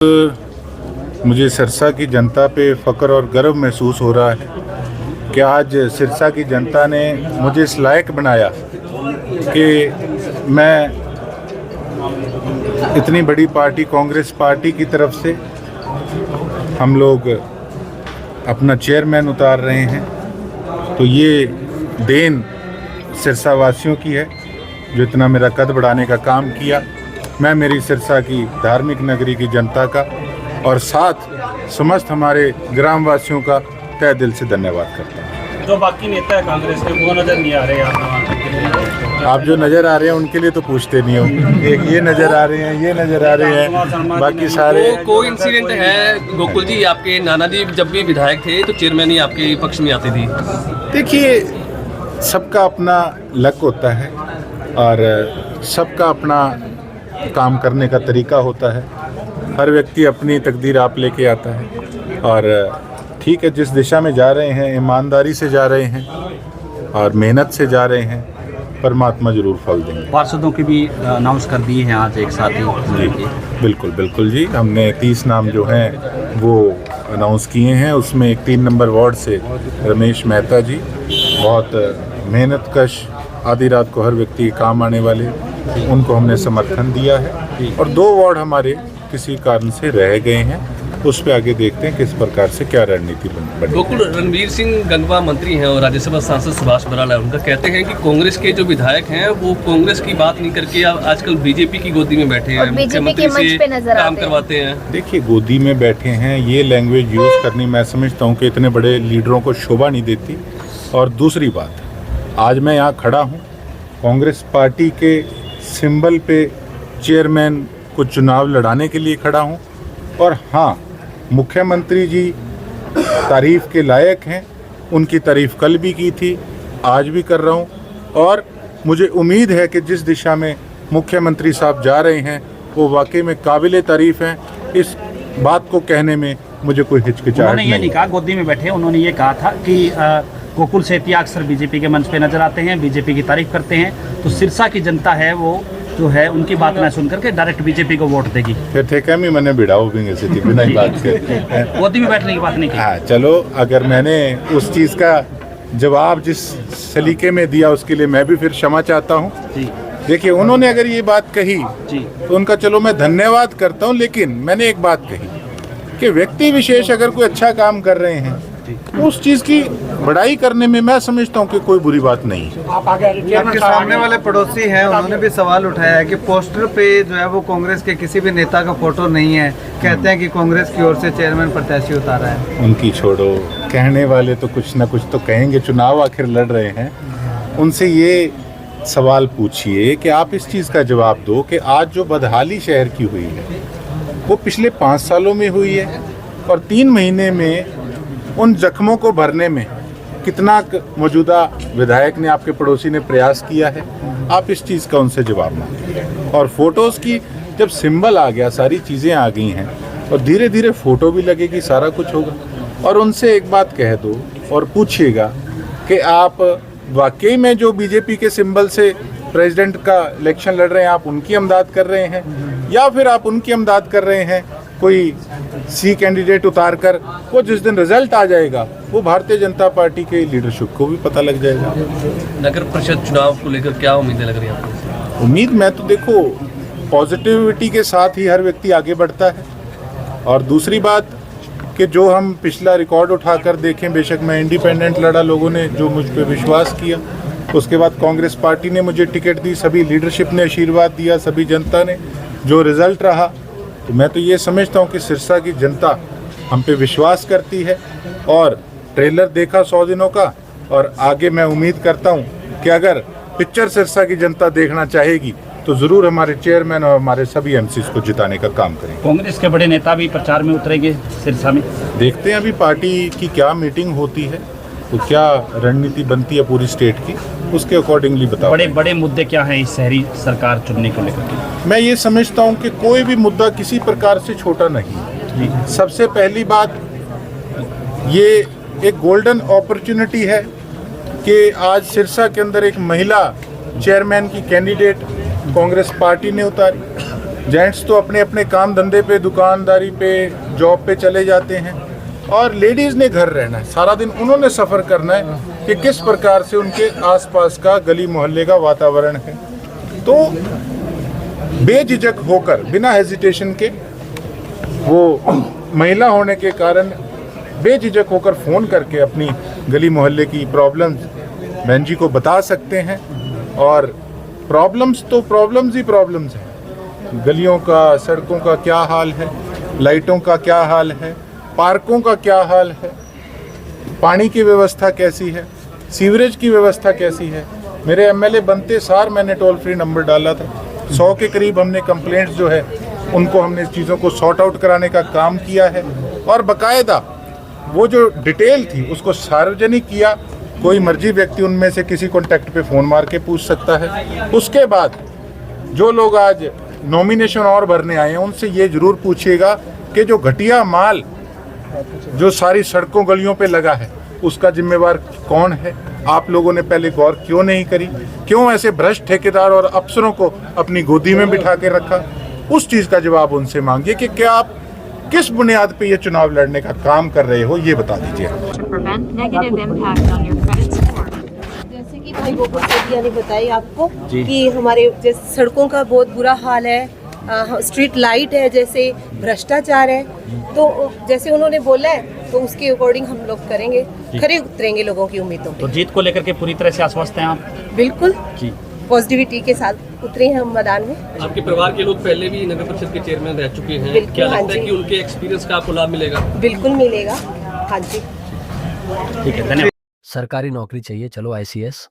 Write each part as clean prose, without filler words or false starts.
मुझे सिरसा की जनता पे फ़ख्र और गर्व महसूस हो रहा है कि आज सिरसा की जनता ने मुझे इस लायक बनाया कि मैं इतनी बड़ी पार्टी कांग्रेस पार्टी की तरफ से हम लोग अपना चेयरमैन उतार रहे हैं। तो ये देन सिरसा वासियों की है जो इतना मेरा कद बढ़ाने का काम किया। मैं मेरी सिरसा की धार्मिक नगरी की जनता का और साथ समस्त हमारे ग्रामवासियों का तहे दिल से धन्यवाद करता हूँ। जो बाकी नेता है कांग्रेस के वो नज़र नहीं आ रहे हैं। आप जो नज़र आ रहे हैं उनके लिए तो पूछते नहीं हो। एक ये नज़र आ रहे हैं, ये नज़र आ रहे हैं, बाकी सारे कोई इंसिडेंट है गोकुल जी, आपके नाना जी जब भी विधायक थे तो चेयरमैन ही आपके पक्ष में आती थी। देखिए, सबका अपना लक होता है और सबका अपना काम करने का तरीका होता है। हर व्यक्ति अपनी तकदीर आप लेके आता है और ठीक है, जिस दिशा में जा रहे हैं ईमानदारी से जा रहे हैं और मेहनत से जा रहे हैं, परमात्मा जरूर फल देंगे। पार्षदों की भी अनाउंस कर दिए हैं आज एक साथ ही। जी बिल्कुल बिल्कुल जी, हमने 30 नाम जो हैं वो अनाउंस किए हैं। उसमें एक 3 नंबर वार्ड से रमेश मेहता जी, बहुत मेहनत कश, आधी रात को हर व्यक्ति के काम आने वाले, उनको हमने समर्थन दिया है। और 2 वार्ड हमारे किसी कारण से रह गए हैं, उस पर आगे देखते हैं किस प्रकार से क्या रणनीति बने। गोकुल, रणवीर सिंह गंगवा मंत्री हैं और राज्यसभा सांसद सुभाष बराला, उनका कहते हैं कि कांग्रेस के जो विधायक हैं वो कांग्रेस की बात नहीं करके आजकल बीजेपी की गोदी में बैठे हैं, मुख्यमंत्री से काम करवाते हैं। देखिए, गोदी में बैठे हैं, ये लैंग्वेज यूज़ करनी मैं समझता हूँ कि इतने बड़े लीडरों को शोभा नहीं देती। और दूसरी बात, आज मैं यहाँ खड़ा हूँ कांग्रेस पार्टी के सिंबल पे चेयरमैन को चुनाव लड़ाने के लिए खड़ा हूँ। और हाँ, मुख्यमंत्री जी तारीफ़ के लायक हैं, उनकी तारीफ़ कल भी की थी, आज भी कर रहा हूँ। और मुझे उम्मीद है कि जिस दिशा में मुख्यमंत्री साहब जा रहे हैं वो वाकई में काबिल तारीफ़ हैं। इस बात को कहने में मुझे कोई हिचकिचाहट नहीं। ये नहीं कहा गोदी में बैठे, उन्होंने ये कहा था कि गोकुल सेतिया अक्सर बीजेपी के मंच पे नजर आते हैं, बीजेपी की तारीफ करते हैं, तो सिरसा की जनता है वो जो है उनकी बात ना सुन करके डायरेक्ट बीजेपी को वोट देगी। फिर थे क्या मैंने बिड़ाओ भी स्थिति बिना ही बात के गोदी में बैठने की बात नहीं की। हाँ चलो, अगर मैंने उस चीज़ का जवाब जिस सलीके में दिया उसके लिए मैं भी फिर क्षमा चाहता हूँ। देखिए, उन्होंने अगर ये बात कही तो उनका चलो मैं धन्यवाद करता हूँ, लेकिन मैंने एक बात कही कि व्यक्ति विशेष अगर कोई अच्छा काम कर रहे हैं उस चीज़ की बड़ाई करने में मैं समझता हूँ कि कोई बुरी बात नहीं है। आपके सामने वाले पड़ोसी हैं, उन्होंने भी सवाल उठाया है कि पोस्टर पे जो है वो कांग्रेस के किसी भी नेता का फोटो नहीं है, कहते हैं कि कांग्रेस की ओर से चेयरमैन प्रत्याशी उतारा है। उनकी छोड़ो, कहने वाले तो कुछ ना कुछ तो कहेंगे, चुनाव आखिर लड़ रहे हैं। उनसे ये सवाल पूछिए कि आप इस चीज़ का जवाब दो कि आज जो बदहाली शहर की हुई है वो पिछले 5 सालों में हुई है और 3 महीने में उन जख्मों को भरने में कितना मौजूदा विधायक ने, आपके पड़ोसी ने प्रयास किया है। आप इस चीज़ का उनसे जवाब मांगिए। और फोटोज़ की जब सिंबल आ गया, सारी चीज़ें आ गई हैं और धीरे धीरे फ़ोटो भी लगेगी, सारा कुछ होगा। और उनसे एक बात कह दो और पूछिएगा कि आप वाकई में जो बीजेपी के सिंबल से प्रेसिडेंट का इलेक्शन लड़ रहे हैं, आप उनकी इमदाद कर रहे हैं या फिर आप उनकी इमदाद कर रहे हैं कोई सी कैंडिडेट उतार कर। वो जिस दिन रिजल्ट आ जाएगा वो भारतीय जनता पार्टी के लीडरशिप को भी पता लग जाएगा। नगर परिषद चुनाव को लेकर क्या उम्मीदें लग रही हैं आपको? उम्मीद, मैं तो देखो पॉजिटिविटी के साथ ही हर व्यक्ति आगे बढ़ता है। और दूसरी बात कि जो हम पिछला रिकॉर्ड उठाकर देखें, बेशक मैं इंडिपेंडेंट लड़ा, लोगों ने जो मुझ पर विश्वास किया, उसके बाद कांग्रेस पार्टी ने मुझे टिकट दी, सभी लीडरशिप ने आशीर्वाद दिया, सभी जनता ने, जो रिज़ल्ट रहा, तो मैं तो ये समझता हूँ कि सिरसा की जनता हम पे विश्वास करती है। और ट्रेलर देखा 100 दिनों का, और आगे मैं उम्मीद करता हूँ कि अगर पिक्चर सिरसा की जनता देखना चाहेगी तो ज़रूर हमारे चेयरमैन और हमारे सभी एमसीज को जिताने का काम करेंगे। कांग्रेस के बड़े नेता भी प्रचार में उतरेंगे सिरसा में। देखते हैं अभी पार्टी की क्या मीटिंग होती है, तो क्या रणनीति बनती है पूरी स्टेट की, उसके अकॉर्डिंगली बताओ। बड़े मुद्दे क्या हैं इस शहरी सरकार चुनने को लेकर? मैं ये समझता हूँ कि कोई भी मुद्दा किसी प्रकार से छोटा नहीं। सबसे पहली बात, ये एक गोल्डन अपॉर्चुनिटी है कि आज सिरसा के अंदर एक महिला चेयरमैन की कैंडिडेट कांग्रेस पार्टी ने उतारी। जेंट्स तो अपने अपने काम धंधे पे, दुकानदारी पे, जॉब पे चले जाते हैं और लेडीज़ ने घर रहना है। सारा दिन उन्होंने सफ़र करना है कि किस प्रकार से उनके आसपास का गली मोहल्ले का वातावरण है। तो बेझिझक होकर, बिना हेजिटेशन के, वो महिला होने के कारण बेझिझक होकर फ़ोन करके अपनी गली मोहल्ले की प्रॉब्लम्स बहन जी को बता सकते हैं। और प्रॉब्लम्स तो प्रॉब्लम्स ही प्रॉब्लम्स हैं। गलियों का, सड़कों का क्या हाल है, लाइटों का क्या हाल है, पार्कों का क्या हाल है, पानी की व्यवस्था कैसी है, सीवरेज की व्यवस्था कैसी है। मेरे एमएलए बनते सार मैंने टोल फ्री नंबर डाला था। 100 के करीब हमने कंप्लेंट्स जो है उनको हमने इस चीज़ों को सॉर्ट आउट कराने का काम किया है और बाकायदा वो जो डिटेल थी उसको सार्वजनिक किया। कोई मर्जी व्यक्ति उनमें से किसी कॉन्टैक्ट पे फ़ोन मार के पूछ सकता है। उसके बाद जो लोग आज नॉमिनेशन और भरने आए हैं उनसे ये ज़रूर पूछिएगा कि जो घटिया माल जो सारी सड़कों गलियों पे लगा है उसका जिम्मेवार कौन है। आप लोगों ने पहले गौर क्यों नहीं करी? क्यों ऐसे भ्रष्ट ठेकेदार और अफसरों को अपनी गोदी में बिठा के रखा? उस चीज़ का जवाब उनसे मांगिए कि क्या आप किस बुनियाद पे ये चुनाव लड़ने का काम कर रहे हो, ये बता दीजिए। जैसे कि भाई गोकुल सेठिया ने बताई आपको कि हमारे जैसे सड़कों का बहुत बुरा हाल है, स्ट्रीट लाइट है, जैसे भ्रष्टाचार है, तो जैसे उन्होंने बोला है तो उसके अकॉर्डिंग हम लोग करेंगे, खरे उतरेंगे लोगों की उम्मीदों पे। तो जीत को लेकर के पूरी तरह से आश्वस्त हैं आप? बिल्कुल जी, पॉजिटिविटी के साथ उतरे हैं हम मैदान में। आपके परिवार के लोग पहले भी नगर परिषद के चेयरमैन रह चुके हैं, बिल्कुल, क्या हाँ लगता है जी। कि उनके एक्सपीरियंस का आपको लाभ मिलेगा? बिल्कुल मिलेगा, हाँ जी। ठीक है, धन्यवाद। सरकारी नौकरी चाहिए, चलो ICS।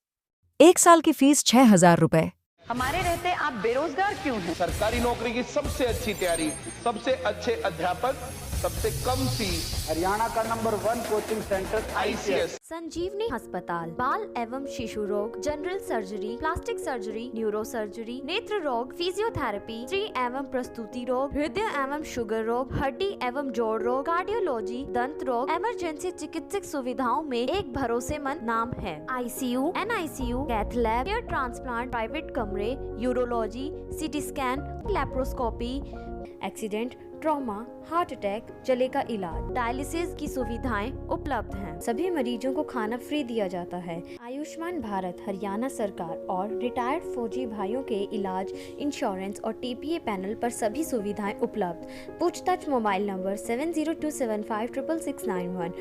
1 साल की फीस 6,000 रुपए। हमारे रहते आप बेरोजगार क्यों हैं? सरकारी नौकरी की सबसे अच्छी तैयारी, सबसे अच्छे अध्यापक, सबसे कम फीस, हरियाणा का नंबर 1 कोचिंग सेंटर ICS। संजीवनी अस्पताल बाल एवं शिशु रोग, general surgery, plastic surgery, neuro surgery, नेत्र रोग, फिजियोथेरेपी, स्त्री एवं प्रस्तुति रोग, हृदय एवं शुगर रोग, हड्डी एवं जोड़ रोग, कार्डियोलॉजी, दंत रोग, इमरजेंसी चिकित्सक सुविधाओं में एक भरोसेमंद नाम है। ICU, NICU, cath lab, hair transplant, private कमरे, urology, CT scan, laparoscopy, accident, trauma, heart attack, जले का इलाज, डायलिसिस की सुविधाएं उपलब्ध हैं। सभी मरीजों को खाना फ्री दिया जाता है। आयुष्मान भारत हरियाणा सरकार और रिटायर्ड फौजी भाइयों के इलाज, इंश्योरेंस और TPA पैनल पर सभी सुविधाएं उपलब्ध। पूछताछ मोबाइल नंबर 7027566691